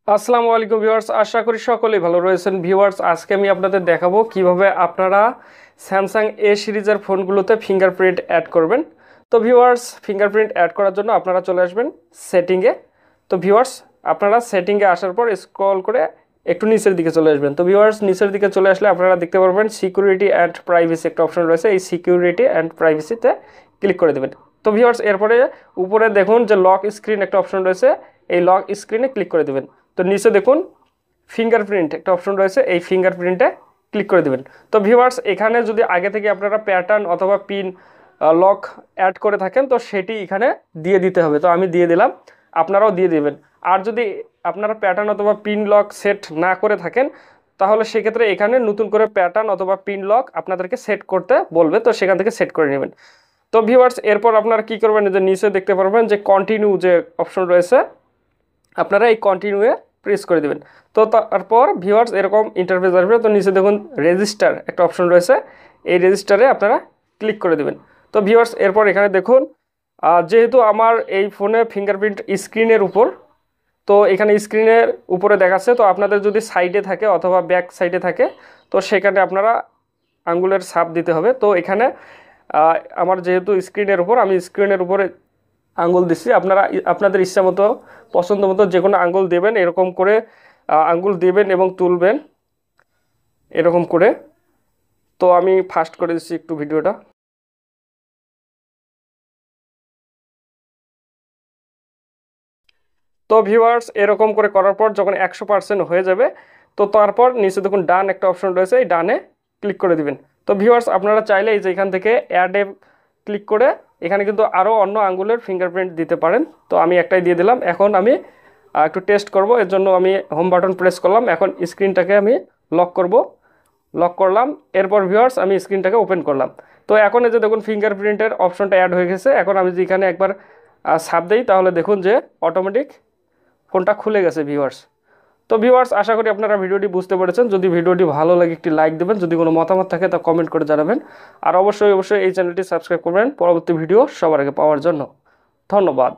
আসসালামু আলাইকুম ভিউয়ার্স, আশা করি সকলেই ভালো রয়েছেন। ভিউয়ার্স, আজকে আমি আপনাদের দেখাবো কিভাবে আপনারা স্যামসাং এ সিরিজের ফোনগুলোতে ফিঙ্গারপ্রিন্ট অ্যাড করবেন। তো ভিউয়ার্স, ফিঙ্গারপ্রিন্ট অ্যাড করার জন্য আপনারা চলে আসবেন সেটিংয়ে। তো ভিউয়ার্স, আপনারা সেটিংয়ে আসার পর স্ক্রল করে একটু নিচের দিকে চলে আসবেন। তো ভিউয়ার্স, নিচের দিকে চলে আসলে আপনারা দেখতে পারবেন সিকিউরিটি অ্যান্ড প্রাইভেসি একটা অপশন রয়েছে। এই সিকিউরিটি অ্যান্ড প্রাইভেসিতে ক্লিক করে দেবেন। তো ভিউয়ার্স, এরপরে উপরে দেখুন যে লক স্ক্রিন একটা অপশন রয়েছে, এই লক স্ক্রিনে ক্লিক করে দেবেন। তো নিচে দেখুন ফিঙ্গারপ্রিন্ট একটা অপশন রয়েছে, এই ফিঙ্গারপ্রিন্টে ক্লিক করে দেবেন। তো ভিউয়ার্স, এখানে যদি আগে থেকে আপনারা প্যাটার্ন অথবা পিন লক অ্যাড করে থাকেন তো সেটি এখানে দিয়ে দিতে হবে। তো আমি দিয়ে দিলাম, আপনারাও দিয়ে দেবেন। আর যদি আপনারা প্যাটার্ন অথবা পিন লক সেট না করে থাকেন তাহলে সেক্ষেত্রে এখানে নতুন করে প্যাটার্ন অথবা পিন লক আপনাদেরকে সেট করতে বলবে, তো সেখান থেকে সেট করে নেবেন। তো ভিউয়ার্স, এরপর আপনারা কী করবেন, যে নিচে দেখতে পারবেন যে কন্টিনিউ যে অপশন রয়েছে, আপনারা এই কন্টিনিউয়ে প্রেস করে দেবেন। তো তারপর ভিউয়ার্স এরকম ইন্টারফেস আসবে। তো নিচে দেখুন রেজিস্টার একটা অপশন রয়েছে, এই রেজিস্টারে আপনারা ক্লিক করে দেবেন। তো ভিউয়ার্স, এরপর এখানে দেখুন যেহেতু আমার এই ফোনে ফিঙ্গারপ্রিন্ট স্ক্রিনের উপর, তো এখানে স্ক্রিনের উপরে দেখাচ্ছে। তো আপনাদের যদি সাইডে থাকে অথবা ব্যাক সাইডে থাকে তো সেখানে আপনারা আঙ্গুলের ছাপ দিতে হবে। তো এখানে আমার যেহেতু স্ক্রিনের উপর, আমি স্ক্রিনের উপরে আঙ্গুল দিচ্ছি। আপনারা আপনাদের ইচ্ছা মতো পছন্দ মতো যে কোনো আঙ্গুল দেবেন, এরকম করে আঙ্গুল দেবেন এবং তুলবেন এরকম করে। তো আমি ফাস্ট করে দিচ্ছি একটু ভিডিওটা। তো ভিউয়ার্স, এরকম করে করার পর যখন 100% হয়ে যাবে তো তারপর নিচে দেখুন ডান একটা অপশন রয়েছে, এই ডানে ক্লিক করে দিবেন। তো ভিউয়ার্স, আপনারা চাইলে এই যে এখান থেকে অ্যাডে ক্লিক করে এখানে কিন্তু আরও অন্য আঙ্গুলের ফিঙ্গারপ্রিন্ট দিতে পারেন। তো আমি একটাই দিয়ে দিলাম। এখন আমি একটু টেস্ট করব, এর জন্য আমি হোম বাটন প্রেস করলাম। এখন স্ক্রিনটাকে আমি লক করব, লক করলাম। এরপর ভিউয়ার্স আমি স্ক্রিনটাকে ওপেন করলাম। তো এখন এই যে দেখুন ফিঙ্গারপ্রিন্টের অপশনটা অ্যাড হয়ে গেছে। এখন আমি যদি এখানে একবার ছাপ দিই তাহলে দেখুন যে অটোমেটিক ফোনটা খুলে গেছে ভিউয়ার্স। তো ভিউয়ার্স, আশা করি আপনারা ভিডিওটি বুঝতে পেরেছেন। যদি ভিডিওটি ভালো লাগে একটি লাইক দেবেন, যদি কোনো মতামত থাকে তা কমেন্ট করে জানাবেন। আর অবশ্যই এই চ্যানেলটি সাবস্ক্রাইব করবেন পরবর্তী ভিডিও সবার আগে পাওয়ার জন্য। ধন্যবাদ।